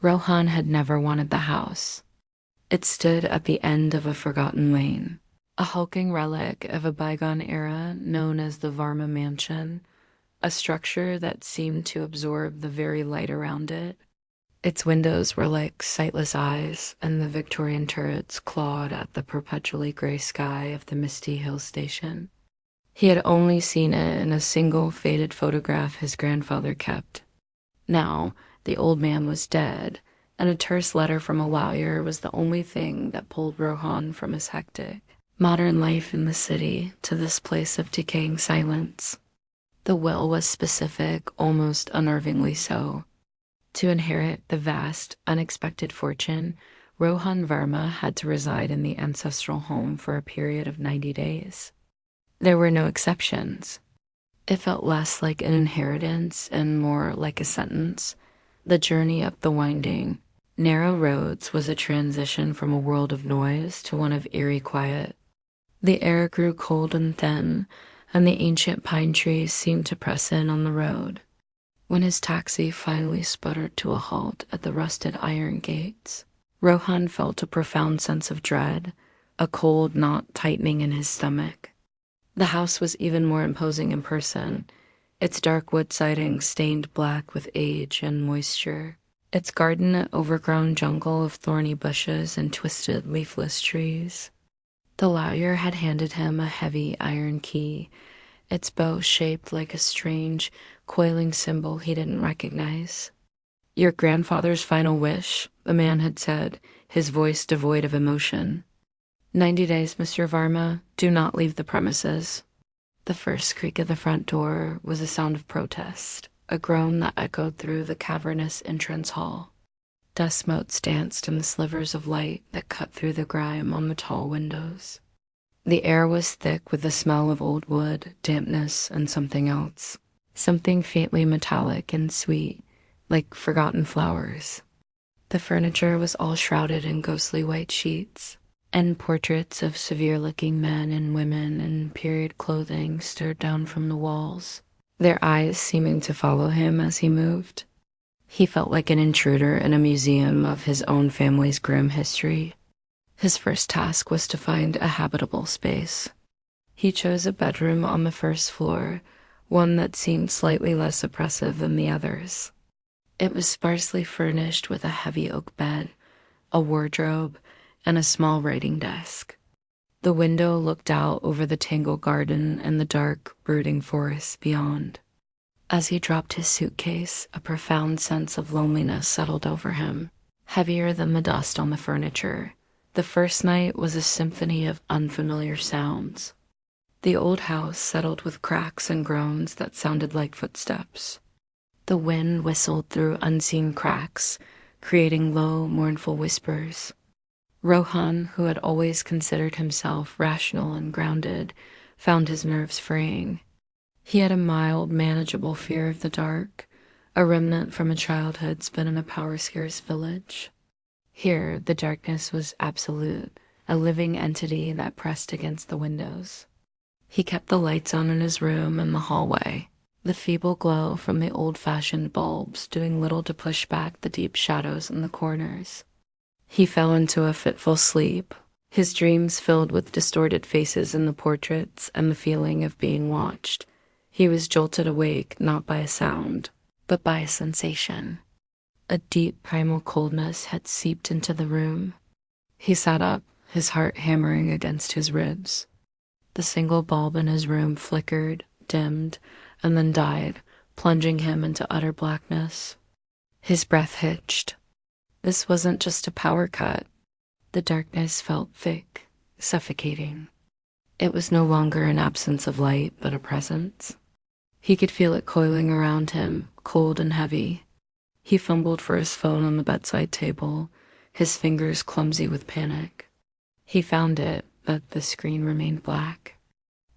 Rohan had never wanted the house. It stood at the end of a forgotten lane, a hulking relic of a bygone era known as the Varma Mansion, a structure that seemed to absorb the very light around it. Its windows were like sightless eyes, and the Victorian turrets clawed at the perpetually gray sky of the misty hill station. He had only seen it in a single faded photograph his grandfather kept. Now, the old man was dead, and a terse letter from a lawyer was the only thing that pulled Rohan from his hectic, modern life in the city to this place of decaying silence. The will was specific, almost unnervingly so. To inherit the vast, unexpected fortune, Rohan Verma had to reside in the ancestral home for a period of 90 days. There were no exceptions. It felt less like an inheritance and more like a sentence. The journey up the winding, narrow roads was a transition from a world of noise to one of eerie quiet. The air grew cold and thin, and the ancient pine trees seemed to press in on the road. When his taxi finally sputtered to a halt at the rusted iron gates, Rohan felt a profound sense of dread, a cold knot tightening in his stomach. The house was even more imposing in person, its dark wood siding stained black with age and moisture, its garden an overgrown jungle of thorny bushes and twisted leafless trees. The lawyer had handed him a heavy iron key, its bow shaped like a strange, coiling symbol he didn't recognize. "Your grandfather's final wish," the man had said, his voice devoid of emotion. "90 days, Mr. Varma. Do not leave the premises." The first creak of the front door was a sound of protest, a groan that echoed through the cavernous entrance hall. Dust motes danced in the slivers of light that cut through the grime on the tall windows. The air was thick with the smell of old wood, dampness, and something else. Something faintly metallic and sweet, like forgotten flowers. The furniture was all shrouded in ghostly white sheets, and portraits of severe-looking men and women in period clothing stared down from the walls, their eyes seeming to follow him as he moved. He felt like an intruder in a museum of his own family's grim history. His first task was to find a habitable space. He chose a bedroom on the first floor, one that seemed slightly less oppressive than the others. It was sparsely furnished with a heavy oak bed, a wardrobe, and a small writing desk. The window looked out over the tangled garden and the dark, brooding forest beyond. As he dropped his suitcase, a profound sense of loneliness settled over him, heavier than the dust on the furniture. The first night was a symphony of unfamiliar sounds. The old house settled with cracks and groans that sounded like footsteps. The wind whistled through unseen cracks, creating low, mournful whispers. Rohan, who had always considered himself rational and grounded, found his nerves fraying. He had a mild, manageable fear of the dark, a remnant from a childhood spent in a power-scarce village. Here, the darkness was absolute, a living entity that pressed against the windows. He kept the lights on in his room and the hallway, the feeble glow from the old-fashioned bulbs doing little to push back the deep shadows in the corners. He fell into a fitful sleep, his dreams filled with distorted faces in the portraits and the feeling of being watched. He was jolted awake not by a sound, but by a sensation. A deep primal coldness had seeped into the room. He sat up, his heart hammering against his ribs. The single bulb in his room flickered, dimmed, and then died, plunging him into utter blackness. His breath hitched. This wasn't just a power cut. The darkness felt thick, suffocating. It was no longer an absence of light, but a presence. He could feel it coiling around him, cold and heavy. He fumbled for his phone on the bedside table, his fingers clumsy with panic. He found it, but the screen remained black.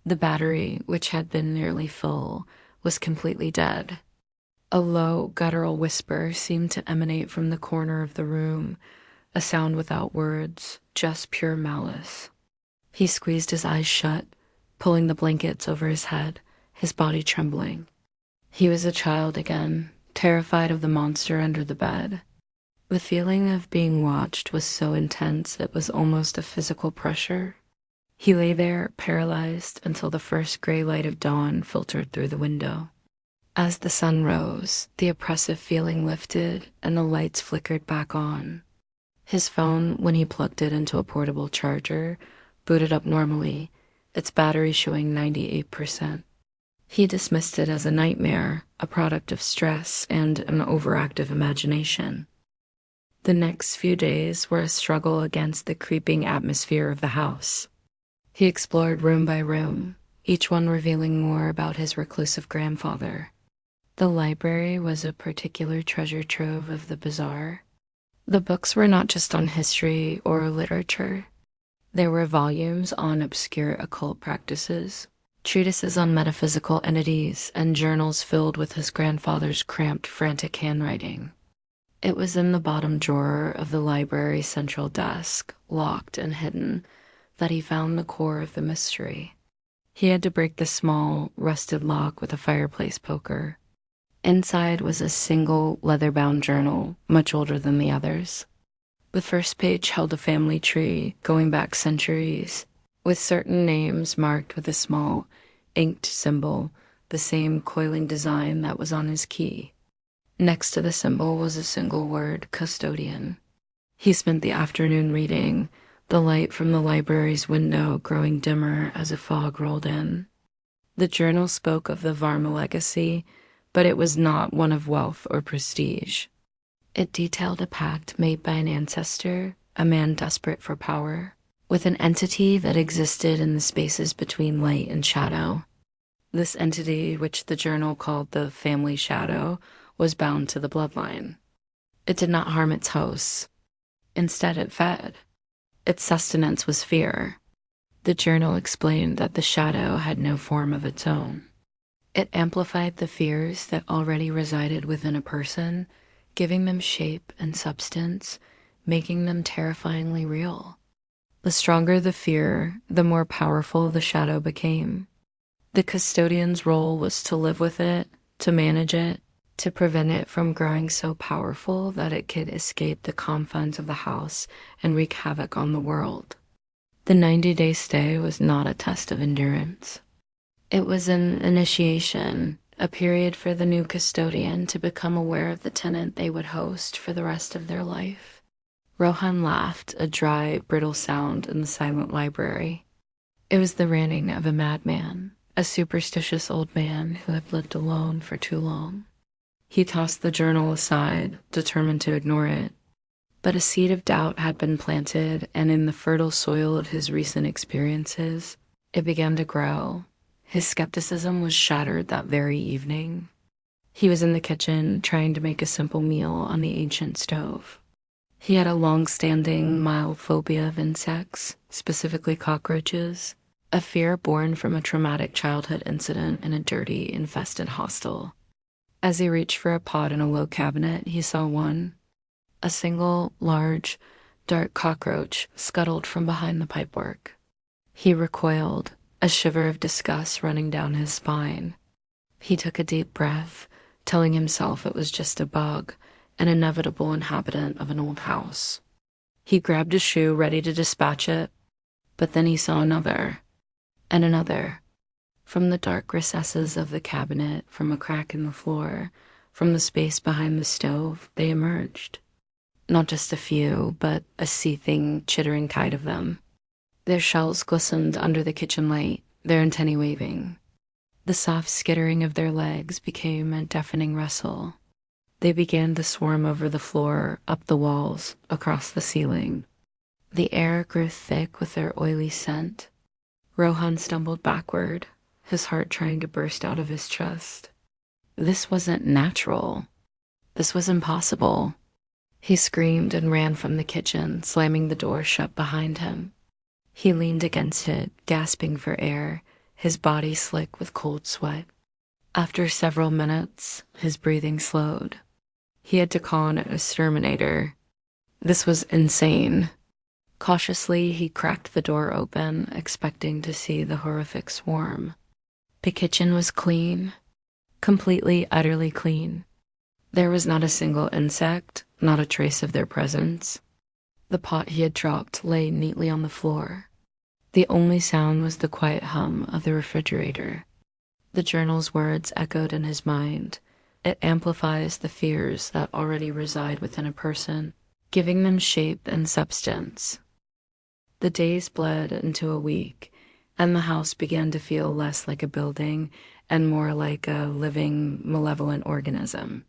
The battery, which had been nearly full, was completely dead. A low, guttural whisper seemed to emanate from the corner of the room, a sound without words, just pure malice. He squeezed his eyes shut, pulling the blankets over his head, his body trembling. He was a child again, terrified of the monster under the bed. The feeling of being watched was so intense it was almost a physical pressure. He lay there, paralyzed, until the first gray light of dawn filtered through the window. As the sun rose, the oppressive feeling lifted and the lights flickered back on. His phone, when he plugged it into a portable charger, booted up normally, its battery showing 98%. He dismissed it as a nightmare, a product of stress and an overactive imagination. The next few days were a struggle against the creeping atmosphere of the house. He explored room by room, each one revealing more about his reclusive grandfather. The library was a particular treasure trove of the bizarre. The books were not just on history or literature. There were volumes on obscure occult practices, treatises on metaphysical entities, and journals filled with his grandfather's cramped, frantic handwriting. It was in the bottom drawer of the library's central desk, locked and hidden, that he found the core of the mystery. He had to break the small, rusted lock with a fireplace poker. Inside was a single leather-bound journal, much older than the others. The first page held a family tree going back centuries, with certain names marked with a small, inked symbol, the same coiling design that was on his key. Next to the symbol was a single word, custodian. He spent the afternoon reading, the light from the library's window growing dimmer as a fog rolled in. The journal spoke of the Varma legacy, but it was not one of wealth or prestige. It detailed a pact made by an ancestor, a man desperate for power, with an entity that existed in the spaces between light and shadow. This entity, which the journal called the family shadow, was bound to the bloodline. It did not harm its hosts. Instead, it fed. Its sustenance was fear. The journal explained that the shadow had no form of its own. It amplified the fears that already resided within a person, giving them shape and substance, making them terrifyingly real. The stronger the fear, the more powerful the shadow became. The custodian's role was to live with it, to manage it, to prevent it from growing so powerful that it could escape the confines of the house and wreak havoc on the world. The 90-day stay was not a test of endurance. It was an initiation, a period for the new custodian to become aware of the tenant they would host for the rest of their life. Rohan laughed, a dry, brittle sound in the silent library. It was the ranting of a madman, a superstitious old man who had lived alone for too long. He tossed the journal aside, determined to ignore it. But a seed of doubt had been planted, and in the fertile soil of his recent experiences, it began to grow. His skepticism was shattered that very evening. He was in the kitchen, trying to make a simple meal on the ancient stove. He had a long-standing, mild phobia of insects, specifically cockroaches, a fear born from a traumatic childhood incident in a dirty, infested hostel. As he reached for a pot in a low cabinet, he saw one. A single, large, dark cockroach scuttled from behind the pipework. He recoiled, a shiver of disgust running down his spine. He took a deep breath, telling himself it was just a bug, an inevitable inhabitant of an old house. He grabbed a shoe, ready to dispatch it, but then he saw another, and another. From the dark recesses of the cabinet, from a crack in the floor, from the space behind the stove, they emerged. Not just a few, but a seething, chittering tide of them. Their shells glistened under the kitchen light, their antennae waving. The soft skittering of their legs became a deafening rustle. They began to swarm over the floor, up the walls, across the ceiling. The air grew thick with their oily scent. Rohan stumbled backward, his heart trying to burst out of his chest. This wasn't natural. This was impossible. He screamed and ran from the kitchen, slamming the door shut behind him. He leaned against it, gasping for air, his body slick with cold sweat. After several minutes, his breathing slowed. He had to call an exterminator. This was insane. Cautiously, he cracked the door open, expecting to see the horrific swarm. The kitchen was clean, completely, utterly clean. There was not a single insect, not a trace of their presence. The pot he had dropped lay neatly on the floor. The only sound was the quiet hum of the refrigerator. The journal's words echoed in his mind. It amplifies the fears that already reside within a person, giving them shape and substance. The days bled into a week, and the house began to feel less like a building and more like a living, malevolent organism.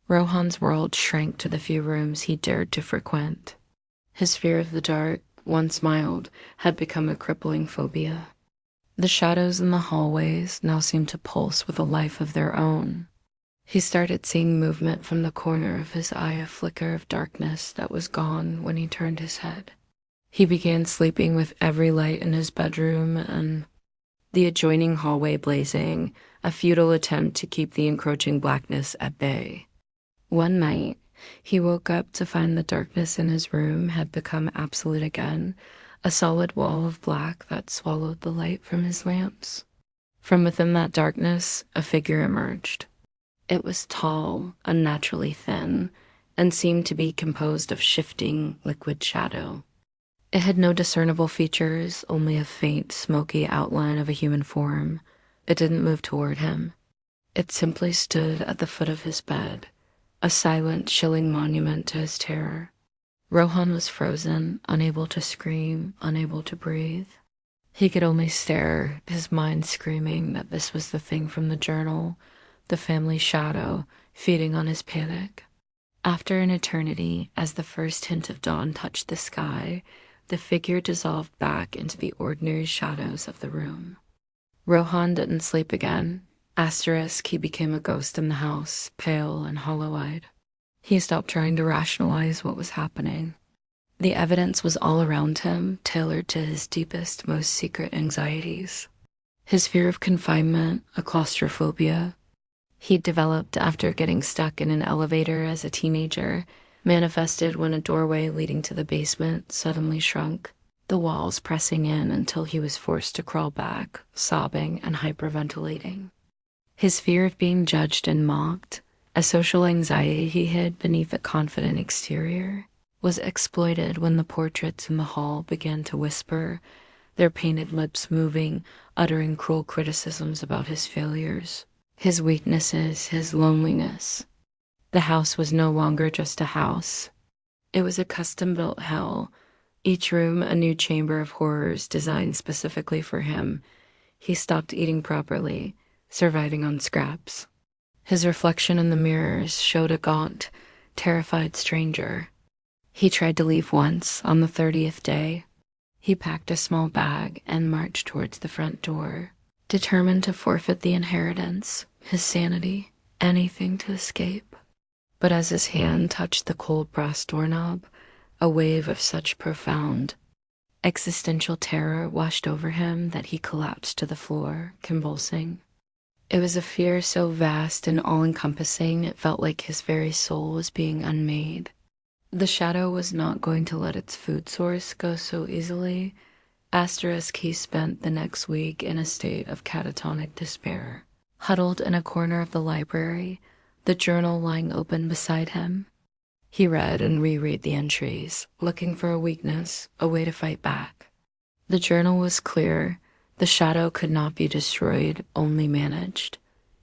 Rohan's world shrank to the few rooms he dared to frequent. His fear of the dark, once mild, had become a crippling phobia. The shadows in the hallways now seemed to pulse with a life of their own. He started seeing movement from the corner of his eye, a flicker of darkness that was gone when he turned his head. He began sleeping with every light in his bedroom and the adjoining hallway blazing, a futile attempt to keep the encroaching blackness at bay. One night, he woke up to find the darkness in his room had become absolute again, a solid wall of black that swallowed the light from his lamps. From within that darkness, a figure emerged. It was tall, unnaturally thin, and seemed to be composed of shifting, liquid shadow. It had no discernible features, only a faint, smoky outline of a human form. It didn't move toward him. It simply stood at the foot of his bed, a silent, chilling monument to his terror. Rohan was frozen, unable to scream, unable to breathe. He could only stare, his mind screaming that this was the thing from the journal, the family shadow, feeding on his panic. After an eternity, as the first hint of dawn touched the sky, the figure dissolved back into the ordinary shadows of the room. Rohan didn't sleep again. He became a ghost in the house, pale and hollow-eyed. He stopped trying to rationalize what was happening. The evidence was all around him, tailored to his deepest, most secret anxieties. His fear of confinement, a claustrophobia, he'd developed after getting stuck in an elevator as a teenager, manifested when a doorway leading to the basement suddenly shrunk, the walls pressing in until he was forced to crawl back, sobbing and hyperventilating. His fear of being judged and mocked, a social anxiety he hid beneath a confident exterior, was exploited when the portraits in the hall began to whisper, their painted lips moving, uttering cruel criticisms about his failures, his weaknesses, his loneliness. The house was no longer just a house. It was a custom-built hell, each room a new chamber of horrors designed specifically for him. He stopped eating properly, surviving on scraps. His reflection in the mirrors showed a gaunt, terrified stranger. He tried to leave once, on the 30th day. He packed a small bag and marched towards the front door, determined to forfeit the inheritance, his sanity, anything to escape. But as his hand touched the cold brass doorknob, a wave of such profound, existential terror washed over him that he collapsed to the floor, convulsing. It was a fear so vast and all-encompassing it felt like his very soul was being unmade. The shadow was not going to let its food source go so easily. He spent the next week in a state of catatonic despair, huddled in a corner of the library, the journal lying open beside him. He read and reread the entries, looking for a weakness, a way to fight back. The journal was clear. The shadow could not be destroyed, only managed.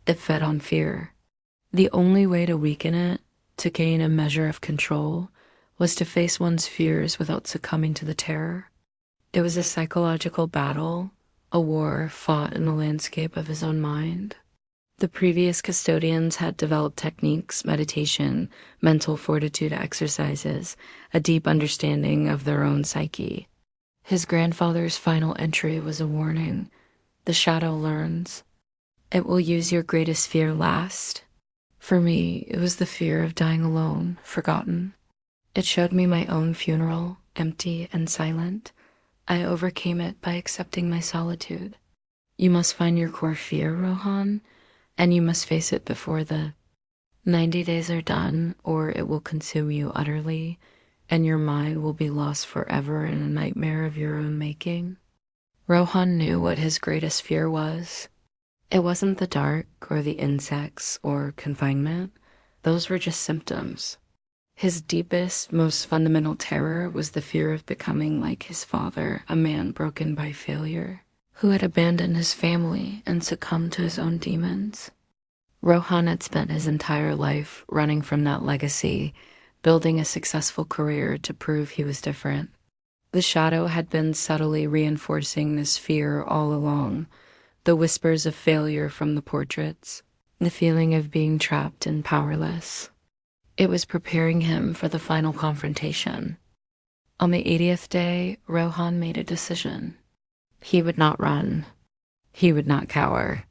It fed on fear. The only way to weaken it, to gain a measure of control, was to face one's fears without succumbing to the terror. It was a psychological battle, a war fought in the landscape of his own mind. The previous custodians had developed techniques, meditation, mental fortitude exercises, a deep understanding of their own psyche. His grandfather's final entry was a warning. The shadow learns. It will use your greatest fear last. For me, it was the fear of dying alone, forgotten. It showed me my own funeral, empty and silent. I overcame it by accepting my solitude. You must find your core fear, Rohan, and you must face it before the 90 days are done, or it will consume you utterly, and your mind will be lost forever in a nightmare of your own making. Rohan knew what his greatest fear was. It wasn't the dark or the insects or confinement. Those were just symptoms. His deepest, most fundamental terror was the fear of becoming like his father, a man broken by failure, who had abandoned his family and succumbed to his own demons. Rohan had spent his entire life running from that legacy, building a successful career to prove he was different. The shadow had been subtly reinforcing this fear all along, the whispers of failure from the portraits, the feeling of being trapped and powerless. It was preparing him for the final confrontation. On the 80th day, Rohan made a decision. He would not run. He would not cower.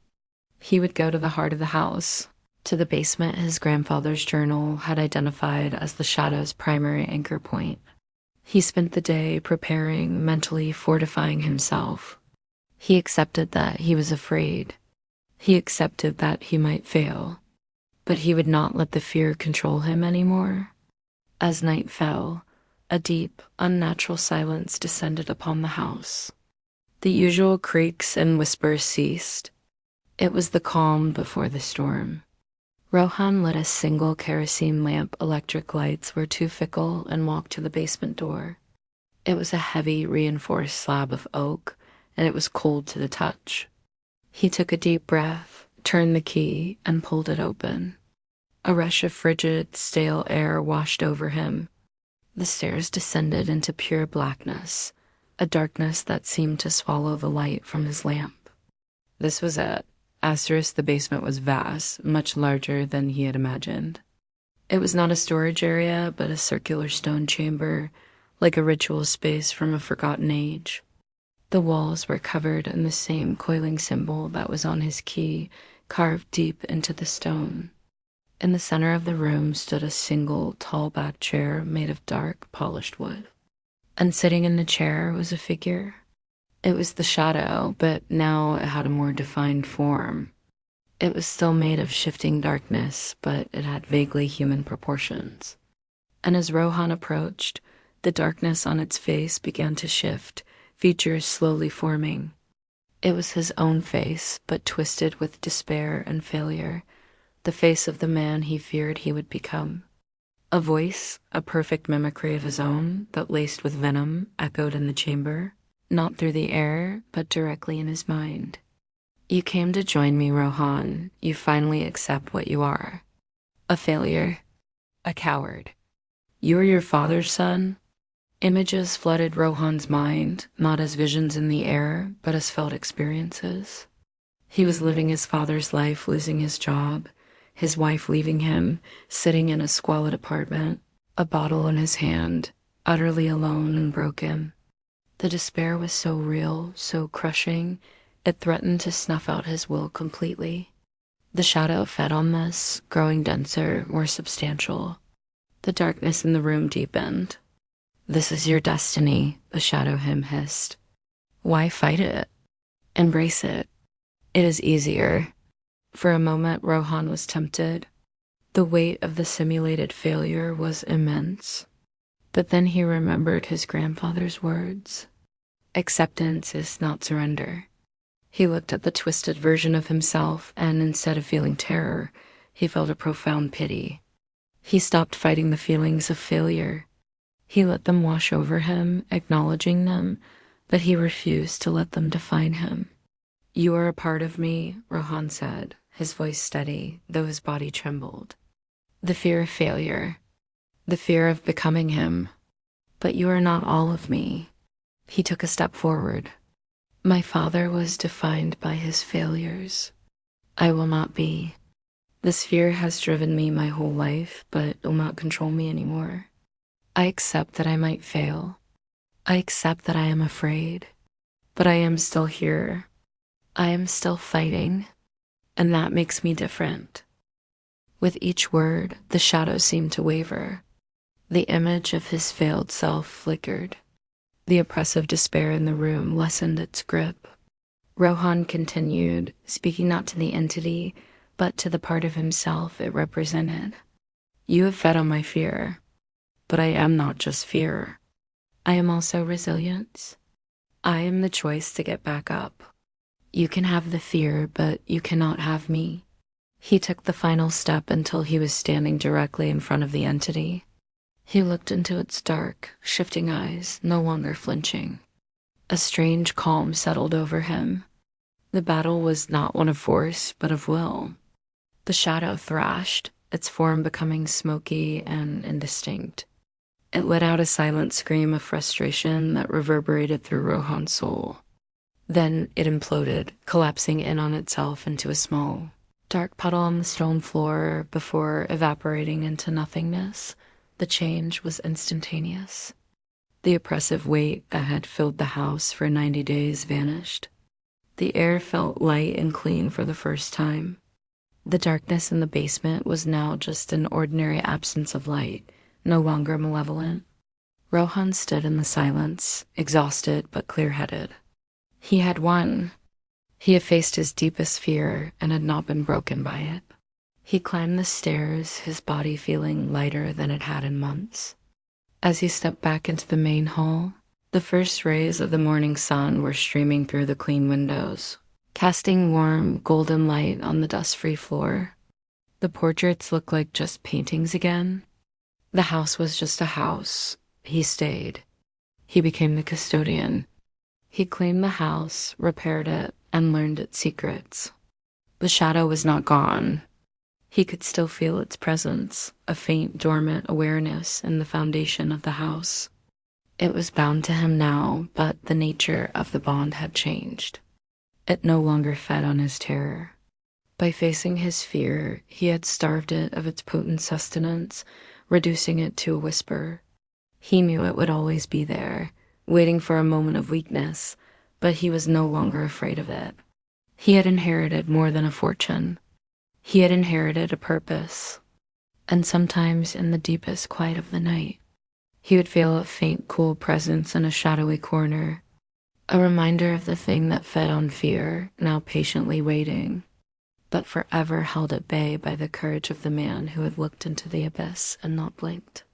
He would go to the heart of the house, to the basement his grandfather's journal had identified as the shadow's primary anchor point. He spent the day preparing, mentally fortifying himself. He accepted that he was afraid. He accepted that he might fail. But he would not let the fear control him anymore. As night fell, a deep, unnatural silence descended upon the house. The usual creaks and whispers ceased. It was the calm before the storm. Rohan lit a single kerosene lamp. Electric lights were too fickle and walked to the basement door. It was a heavy, reinforced slab of oak, and it was cold to the touch. He took a deep breath, turned the key, and pulled it open. A rush of frigid, stale air washed over him. The stairs descended into pure blackness, a darkness that seemed to swallow the light from his lamp. This was it. The basement was vast, much larger than he had imagined. It was not a storage area, but a circular stone chamber, like a ritual space from a forgotten age. The walls were covered in the same coiling symbol that was on his key, carved deep into the stone. In the center of the room stood a single, tall back chair made of dark, polished wood. And sitting in the chair was a figure. It was the shadow, but now it had a more defined form. It was still made of shifting darkness, but it had vaguely human proportions. And as Rohan approached, the darkness on its face began to shift, features slowly forming. It was his own face, but twisted with despair and failure, the face of the man he feared he would become. A voice, a perfect mimicry of his own, that laced with venom, echoed in the chamber. Not through the air, but directly in his mind. You came to join me, Rohan. You finally accept what you are. A failure. A coward. You are your father's son? Images flooded Rohan's mind, not as visions in the air, but as felt experiences. He was living his father's life, losing his job, his wife leaving him, sitting in a squalid apartment, a bottle in his hand, utterly alone and broken. The despair was so real, so crushing, it threatened to snuff out his will completely. The shadow fed on this, growing denser, more substantial. The darkness in the room deepened. This is your destiny, the shadow him hissed. Why fight it? Embrace it. It is easier. For a moment, Rohan was tempted. The weight of the simulated failure was immense. But then he remembered his grandfather's words. Acceptance is not surrender. He looked at the twisted version of himself, and instead of feeling terror, he felt a profound pity. He stopped fighting the feelings of failure. He let them wash over him, acknowledging them, but he refused to let them define him. You are a part of me, Rohan said, his voice steady, though his body trembled. The fear of failure. The fear of becoming him. But you are not all of me. He took a step forward. My father was defined by his failures. I will not be. This fear has driven me my whole life, but will not control me anymore. I accept that I might fail. I accept that I am afraid. But I am still here. I am still fighting. And that makes me different. With each word, the shadow seemed to waver. The image of his failed self flickered. The oppressive despair in the room lessened its grip. Rohan continued, speaking not to the entity, but to the part of himself it represented. You have fed on my fear, but I am not just fear. I am also resilience. I am the choice to get back up. You can have the fear, but you cannot have me. He took the final step until he was standing directly in front of the entity. He looked into its dark, shifting eyes, no longer flinching. A strange calm settled over him. The battle was not one of force, but of will. The shadow thrashed, its form becoming smoky and indistinct. It let out a silent scream of frustration that reverberated through Rohan's soul. Then it imploded, collapsing in on itself into a small, dark puddle on the stone floor before evaporating into nothingness. The change was instantaneous. The oppressive weight that had filled the house for 90 days vanished. The air felt light and clean for the first time. The darkness in the basement was now just an ordinary absence of light, no longer malevolent. Rohan stood in the silence, exhausted but clear-headed. He had won. He had faced his deepest fear and had not been broken by it. He climbed the stairs, his body feeling lighter than it had in months. As he stepped back into the main hall, the first rays of the morning sun were streaming through the clean windows, casting warm, golden light on the dust-free floor. The portraits looked like just paintings again. The house was just a house. He stayed. He became the custodian. He claimed the house, repaired it, and learned its secrets. The shadow was not gone. He could still feel its presence, a faint, dormant awareness in the foundation of the house. It was bound to him now, but the nature of the bond had changed. It no longer fed on his terror. By facing his fear, he had starved it of its potent sustenance, reducing it to a whisper. He knew it would always be there, waiting for a moment of weakness, but he was no longer afraid of it. He had inherited more than a fortune. He had inherited a purpose. And sometimes in the deepest quiet of the night, he would feel a faint, cool presence in a shadowy corner, a reminder of the thing that fed on fear, now patiently waiting, but forever held at bay by the courage of the man who had looked into the abyss and not blinked.